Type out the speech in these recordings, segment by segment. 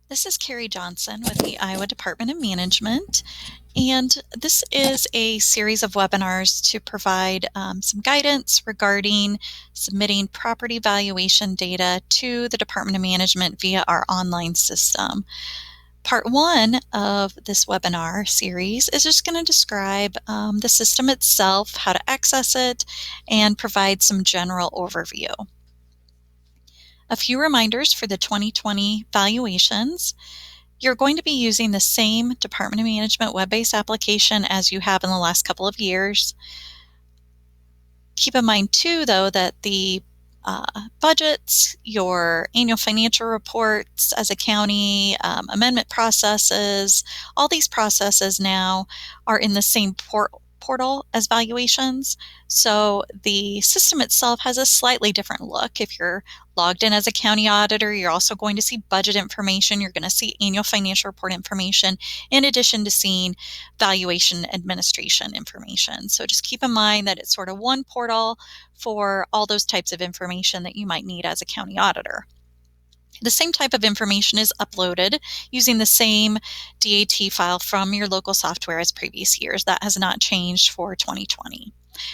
This is Carrie Johnson with the Iowa Department of Management, and this is a series of webinars to provide some guidance regarding submitting property valuation data to the Department of Management via our online system. Part one of this webinar series is just going to describe the system itself, how to access it, and provide some general overview. A few reminders for the 2020 valuations. You're going to be using the same Department of Management web-based application as you have in the last couple of years. Keep in mind too, though, that the budgets, your annual financial reports as a county, amendment processes, all these processes now are in the same portal as valuations. So the system itself has a slightly different look. If you're logged in as a county auditor, you're also going to see budget information. You're going to see annual financial report information, in addition to seeing valuation administration information. So just keep in mind that it's sort of one portal for all those types of information that you might need as a county auditor. The same type of information is uploaded using the same DAT file from your local software as previous years. That has not changed for 2020.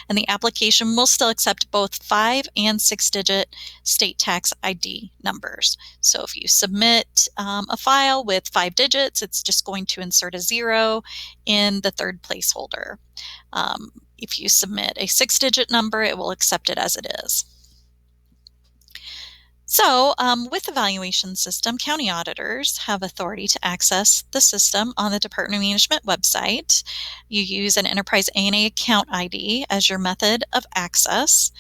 And the application will still accept both 5- and 6-digit state tax ID numbers. So if you submit a file with 5 digits, it's just going to insert a 0 in the third placeholder. If you submit a 6-digit number, it will accept it as it is. So with the valuation system, county auditors have authority to access the system on the Department of Management website. You use an Enterprise A&A account ID as your method of access.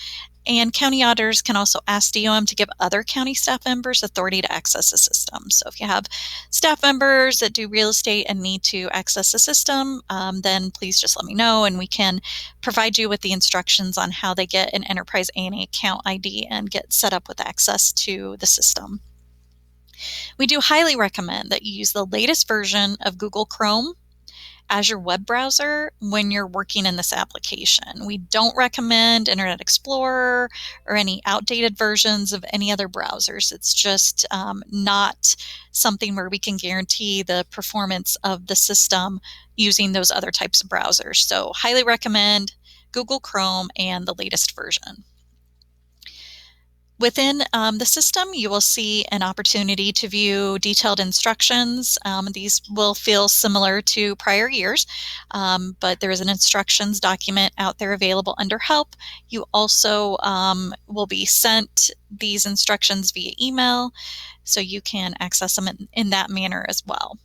And county auditors can also ask DOM to give other county staff members authority to access the system. So if you have staff members that do real estate and need to access the system, then please just let me know and we can provide you with the instructions on how they get an Enterprise A&A account ID and get set up with access to the system. We do highly recommend that you use the latest version of Google Chrome as your web browser when you're working in this application. We don't recommend Internet Explorer or any outdated versions of any other browsers. It's just not something where we can guarantee the performance of the system using those other types of browsers. So highly recommend Google Chrome and the latest version. Within the system, you will see an opportunity to view detailed instructions. These will feel similar to prior years, but there is an instructions document out there available under Help. You also will be sent these instructions via email, so you can access them in that manner as well.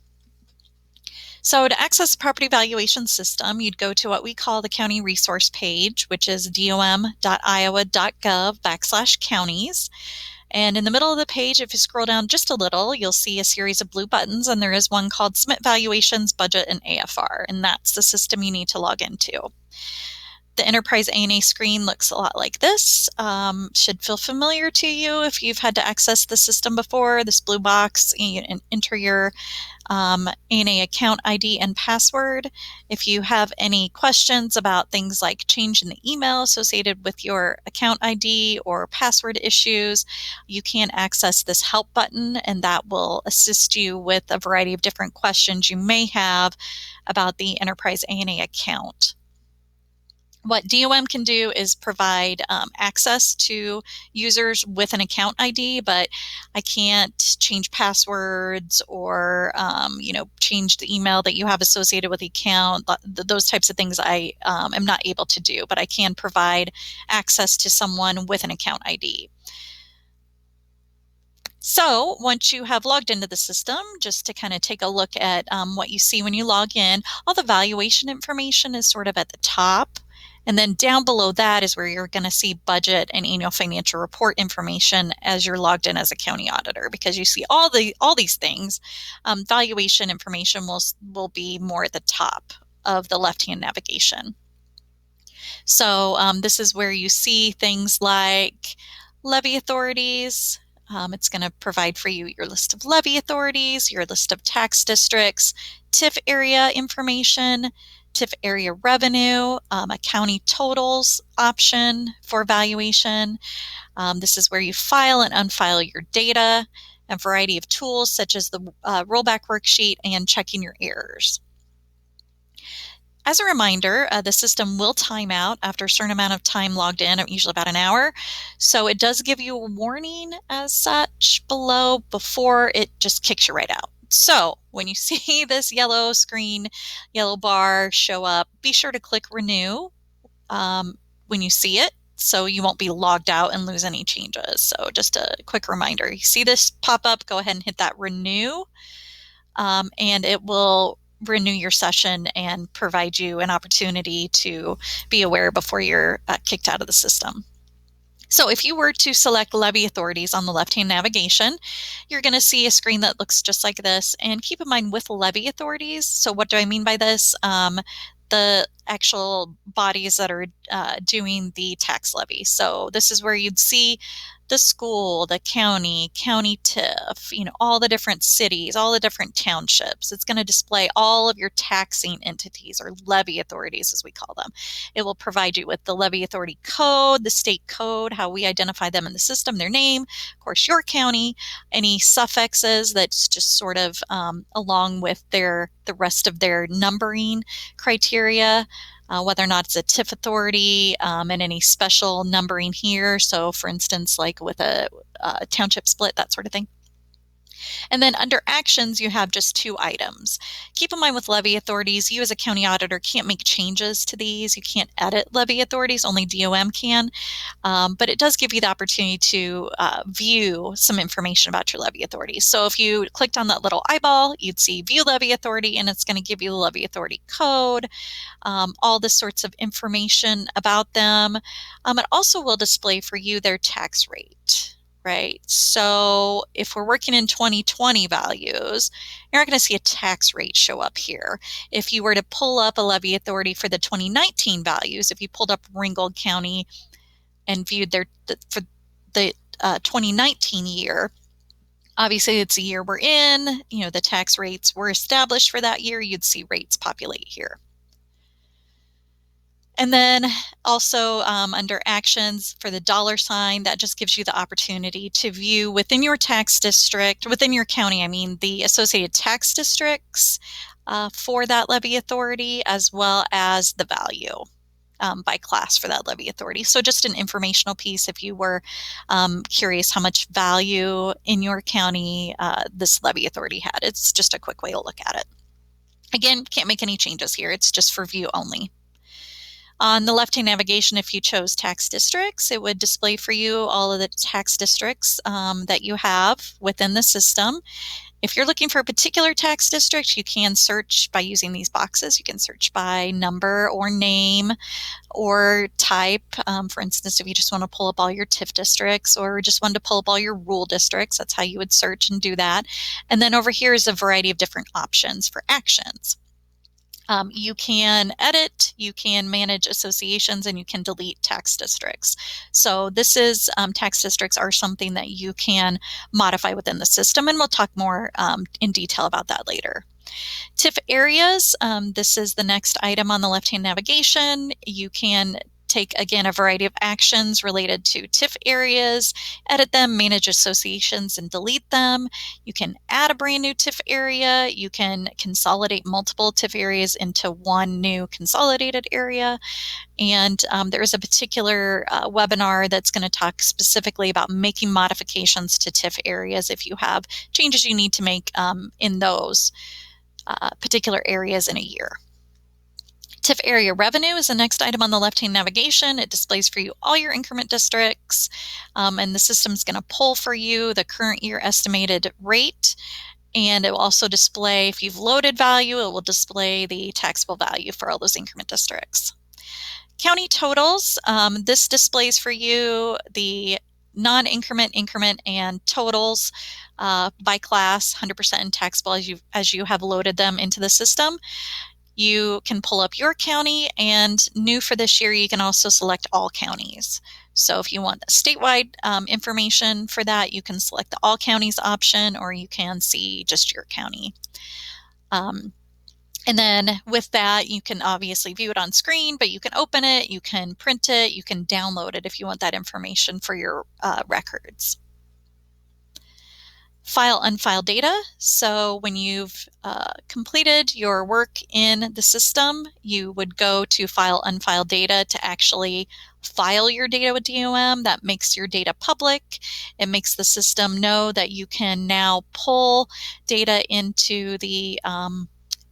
So to access the property valuation system, you'd go to what we call the county resource page, which is dom.iowa.gov/counties. And in the middle of the page, if you scroll down just a little, you'll see a series of blue buttons, and there is one called Submit Valuations, Budget, and AFR, and that's the system you need to log into. The Enterprise A&A screen looks a lot like this. Should feel familiar to you if you've had to access the system before. This blue box, you enter your A&A account ID and password. If you have any questions about things like changing the email associated with your account ID or password issues, you can access this help button, and that will assist you with a variety of different questions you may have about the Enterprise A&A account. What DOM can do is provide access to users with an account ID, but I can't change passwords or change the email that you have associated with the account. Those types of things I am not able to do, but I can provide access to someone with an account ID. So once you have logged into the system, just to kind of take a look at what you see when you log in, all the valuation information is sort of at the top. And then down below that is where you're going to see budget and annual financial report information as you're logged in as a county auditor, because you see all these things. Valuation information will be more at the top of the left-hand navigation. So this is where you see things like levy authorities. It's going to provide for you your list of levy authorities, your list of tax districts, TIF area information, TIF Area Revenue, a county totals option for valuation. This is where you file and unfile your data. a variety of tools such as the Rollback Worksheet and checking your errors. As a reminder, the system will time out after a certain amount of time logged in, usually about an hour. So it does give you a warning as such below before it just kicks you right out. So when you see this yellow screen, yellow bar show up, be sure to click Renew when you see it, so you won't be logged out and lose any changes. So just a quick reminder, you see this pop up, go ahead and hit that Renew, and it will renew your session and provide you an opportunity to be aware before you're kicked out of the system. So if you were to select Levy Authorities on the left-hand navigation, you're going to see a screen that looks just like this. And keep in mind with Levy Authorities, so what do I mean by this? The actual bodies that are doing the tax levy. So this is where you'd see the school, the county TIF, all the different cities, all the different townships. It's going to display all of your taxing entities, or levy authorities as we call them. It will provide you with the levy authority code, the state code, how we identify them in the system, their name, of course, your county, any suffixes that's just sort of along with the rest of their numbering criteria, whether or not it's a TIF authority, and any special numbering here. So for instance, like with a township split, that sort of thing. And then under actions, you have just 2 items. Keep in mind with levy authorities, you as a county auditor can't make changes to these. You can't edit levy authorities, only DOM can. But it does give you the opportunity to view some information about your levy authorities. So if you clicked on that little eyeball, you'd see View Levy Authority, and it's going to give you the levy authority code, all the sorts of information about them. It also will display for you their tax rate. Right. So if we're working in 2020 values, you're not going to see a tax rate show up here. If you were to pull up a levy authority for the 2019 values, if you pulled up Ringgold County and viewed for the 2019 year, obviously it's a year we're in, the tax rates were established for that year, you'd see rates populate here. And then also under actions for the $sign, that just gives you the opportunity to view within your tax district, within your county, the associated tax districts for that levy authority, as well as the value by class for that levy authority. So just an informational piece if you were curious how much value in your county this levy authority had. It's just a quick way to look at it. Again, can't make any changes here. It's just for view only. On the left-hand navigation, if you chose tax districts, it would display for you all of the tax districts that you have within the system. If you're looking for a particular tax district, you can search by using these boxes. You can search by number or name or type. For instance, if you just want to pull up all your TIF districts or just wanted to pull up all your rural districts, that's how you would search and do that. And then over here is a variety of different options for actions. You can edit, you can manage associations, and you can delete tax districts. So this is tax districts are something that you can modify within the system, and we'll talk more in detail about that later. TIF areas, this is the next item on the left-hand navigation. You can take, again, a variety of actions related to TIF areas, edit them, manage associations, and delete them. You can add a brand new TIF area. You can consolidate multiple TIF areas into one new consolidated area. And there is a particular webinar that's going to talk specifically about making modifications to TIF areas if you have changes you need to make in those particular areas in a year. TIF Area Revenue is the next item on the left-hand navigation. It displays for you all your increment districts, and the system's going to pull for you the current year estimated rate, and it will also display, if you've loaded value, it will display the taxable value for all those increment districts. County totals, this displays for you the non-increment, increment, and totals by class, 100% taxable as you have loaded them into the system. You can pull up your county, and new for this year, you can also select all counties. So if you want statewide information for that, you can select the all counties option, or you can see just your county. And then with that, you can obviously view it on screen, but you can open it, you can print it, you can download it if you want that information for your records. File unfile data. So when you've completed your work in the system, you would go to File Unfile Data to actually file your data with DOM. That makes your data public. It makes the system know that you can now pull data into the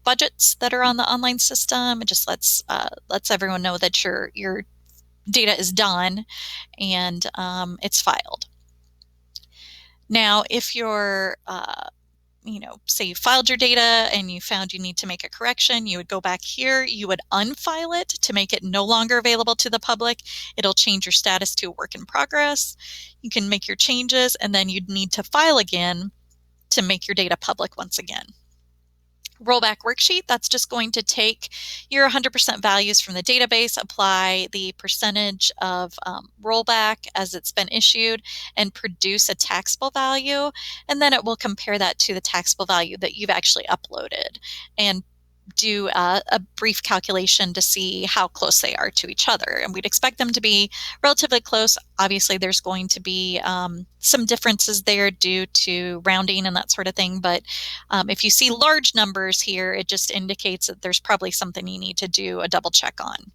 budgets that are on the online system. It just lets everyone know that your data is done and it's filed. Now, if you're say you filed your data and you found you need to make a correction, you would go back here, you would unfile it to make it no longer available to the public. It'll change your status to a work in progress. You can make your changes, and then you'd need to file again to make your data public once again. Rollback Worksheet, that's just going to take your 100% values from the database, apply the percentage of rollback as it's been issued, and produce a taxable value. And then it will compare that to the taxable value that you've actually uploaded and do a brief calculation to see how close they are to each other. And we'd expect them to be relatively close. Obviously, there's going to be some differences there due to rounding and that sort of thing. But if you see large numbers here, it just indicates that there's probably something you need to do a double check on.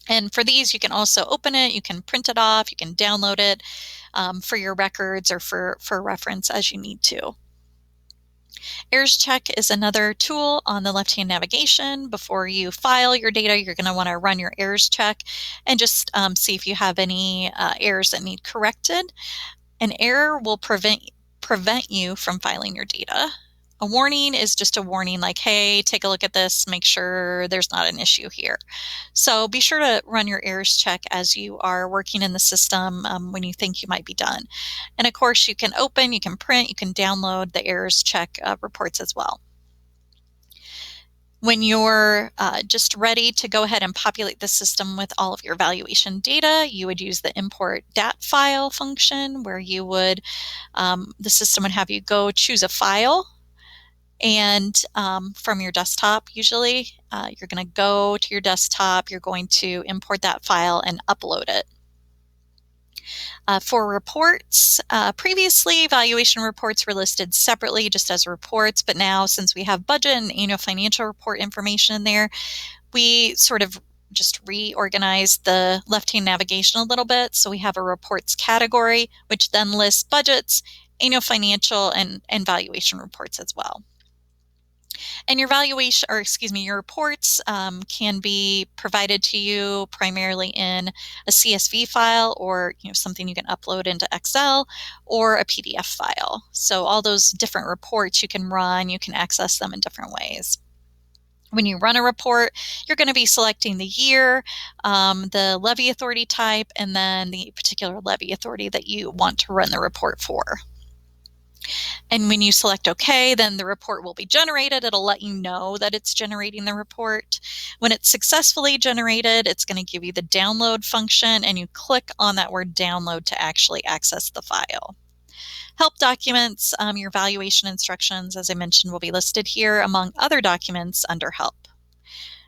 And for these, you can also open it, you can print it off, you can download it for your records or for reference as you need to. Errors check is another tool on the left-hand navigation. Before you file your data, you're going to want to run your errors check and just see if you have any errors that need corrected. An error will prevent you from filing your data. A warning is just a warning like, hey, take a look at this, make sure there's not an issue here. So be sure to run your errors check as you are working in the system when you think you might be done. And of course, you can open, you can print, you can download the errors check reports as well. When you're just ready to go ahead and populate the system with all of your valuation data, you would use the import DAT file function where you would, the system would have you go choose a file. And from your desktop, usually, you're going to go to your desktop, you're going to import that file and upload it. For reports, previously valuation reports were listed separately just as reports, but now since we have budget and annual financial report information in there, we sort of just reorganized the left-hand navigation a little bit. So we have a reports category, which then lists budgets, annual financial, and valuation reports as well. And your valuation, or excuse me, your reports can be provided to you primarily in a CSV file or something you can upload into Excel or a PDF file. So all those different reports you can run, you can access them in different ways. When you run a report, you're going to be selecting the year, the levy authority type, and then the particular levy authority that you want to run the report for. And when you select OK, then the report will be generated. It'll let you know that it's generating the report. When it's successfully generated, it's going to give you the download function, and you click on that word download to actually access the file. Help documents, your valuation instructions, as I mentioned, will be listed here among other documents under help.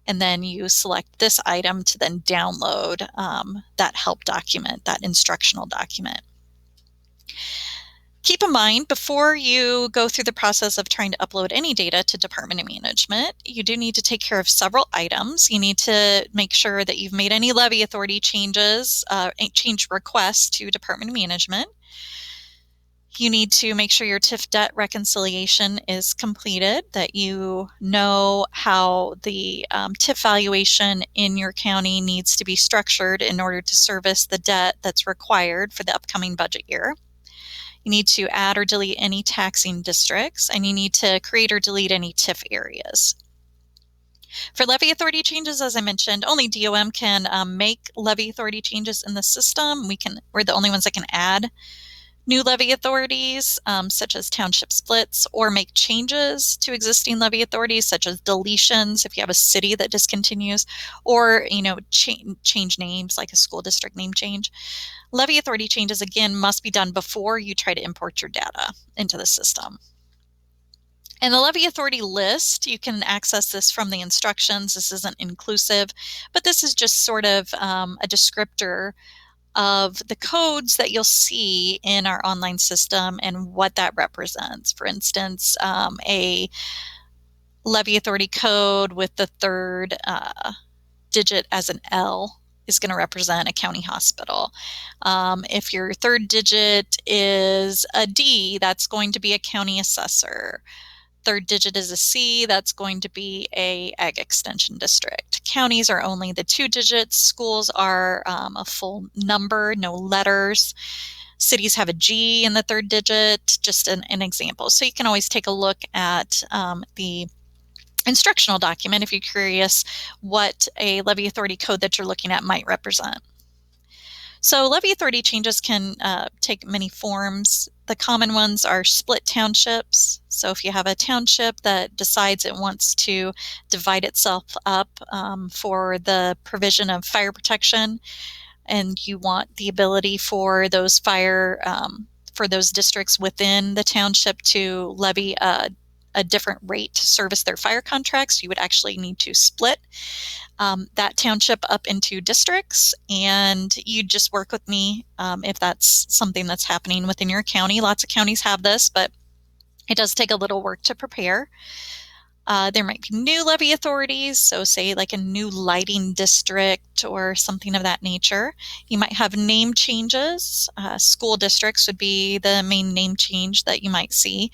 And then you select this item to then download that help document, that instructional document. Keep in mind, before you go through the process of trying to upload any data to Department of Management, you do need to take care of several items. You need to make sure that you've made any levy authority changes, change requests to Department of Management. You need to make sure your TIF debt reconciliation is completed, that you know how the TIF valuation in your county needs to be structured in order to service the debt that's required for the upcoming budget year. You need to add or delete any taxing districts, and you need to create or delete any TIF areas. For levy authority changes, as I mentioned, only DOM can make levy authority changes in the system. We're the only ones that can add new levy authorities, such as township splits, or make changes to existing levy authorities, such as deletions if you have a city that discontinues, or change names like a school district name change. Levy authority changes, again, must be done before you try to import your data into the system. And the levy authority list, you can access this from the instructions. This isn't inclusive, but this is just sort of a descriptor of the codes that you'll see in our online system and what that represents. For instance, a levy authority code with the third digit as an L is going to represent a county hospital. If your third digit is a D, that's going to be a county assessor. Third digit is a C, that's going to be a ag extension district. Counties are only the 2 digits. Schools are a full number, no letters. Cities have a G in the third digit, just an example. So you can always take a look at the instructional document if you're curious what a levy authority code that you're looking at might represent. So levy authority changes can take many forms. The common ones are split townships. So if you have a township that decides it wants to divide itself up for the provision of fire protection, and you want the ability for those for those districts within the township to levy a different rate to service their fire contracts, you would actually need to split that township up into districts, and you just work with me if that's something that's happening within your county. Lots of counties have this, but it does take a little work to prepare. There might be new levy authorities, so say like a new lighting district or something of that nature. You might have name changes. School districts would be the main name change that you might see.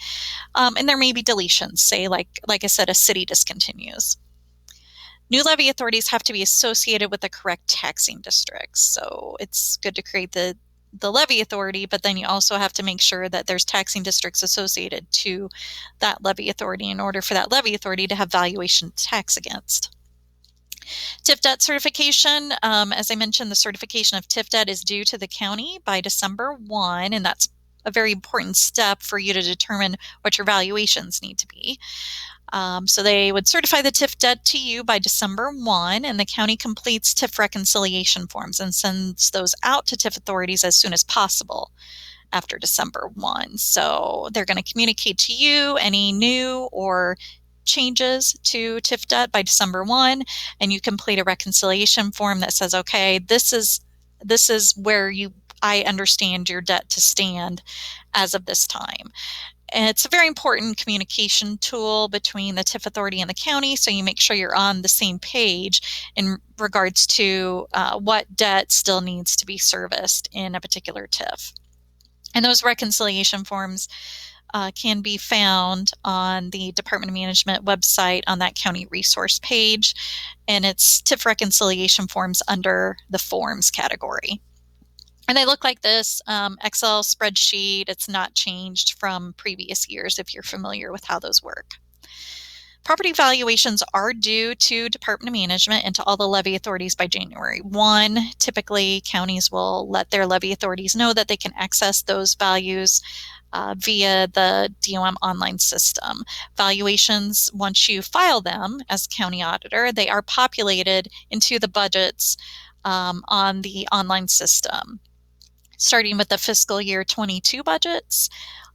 And there may be deletions, say like I said, a city discontinues. New levy authorities have to be associated with the correct taxing districts. So it's good to create the levy authority, but then you also have to make sure that there's taxing districts associated to that levy authority in order for that levy authority to have valuation tax against. TIF debt certification, as I mentioned, the certification of TIF debt is due to the county by December 1, and that's a very important step for you to determine what your valuations need to be. So they would certify the TIF debt to you by December 1, and the county completes TIF reconciliation forms and sends those out to TIF authorities as soon as possible after December 1. So they're going to communicate to you any new or changes to TIF debt by December 1, and you complete a reconciliation form that says, okay, this is where I understand your debt to stand as of this time. And it's a very important communication tool between the TIF authority and the county, so you make sure you're on the same page in regards to what debt still needs to be serviced in a particular TIF. And those reconciliation forms can be found on the Department of Management website on that county resource page, and it's TIF reconciliation forms under the forms category. And they look like this, Excel spreadsheet. It's not changed from previous years if you're familiar with how those work. Property valuations are due to Department of Management and to all the levy authorities by January 1. Typically, counties will let their levy authorities know that they can access those values via the DOM online system. Valuations, once you file them as county auditor, they are populated into the budgets on the online system. Starting with the fiscal year 22 budgets,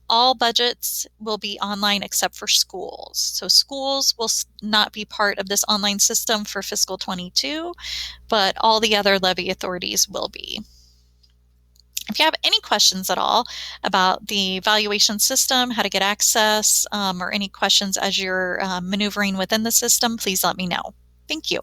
all budgets will be online except for schools. So schools will not be part of this online system for fiscal 22, but all the other levy authorities will be. If you have any questions at all about the valuation system, how to get access, or any questions as you're maneuvering within the system, please let me know. Thank you.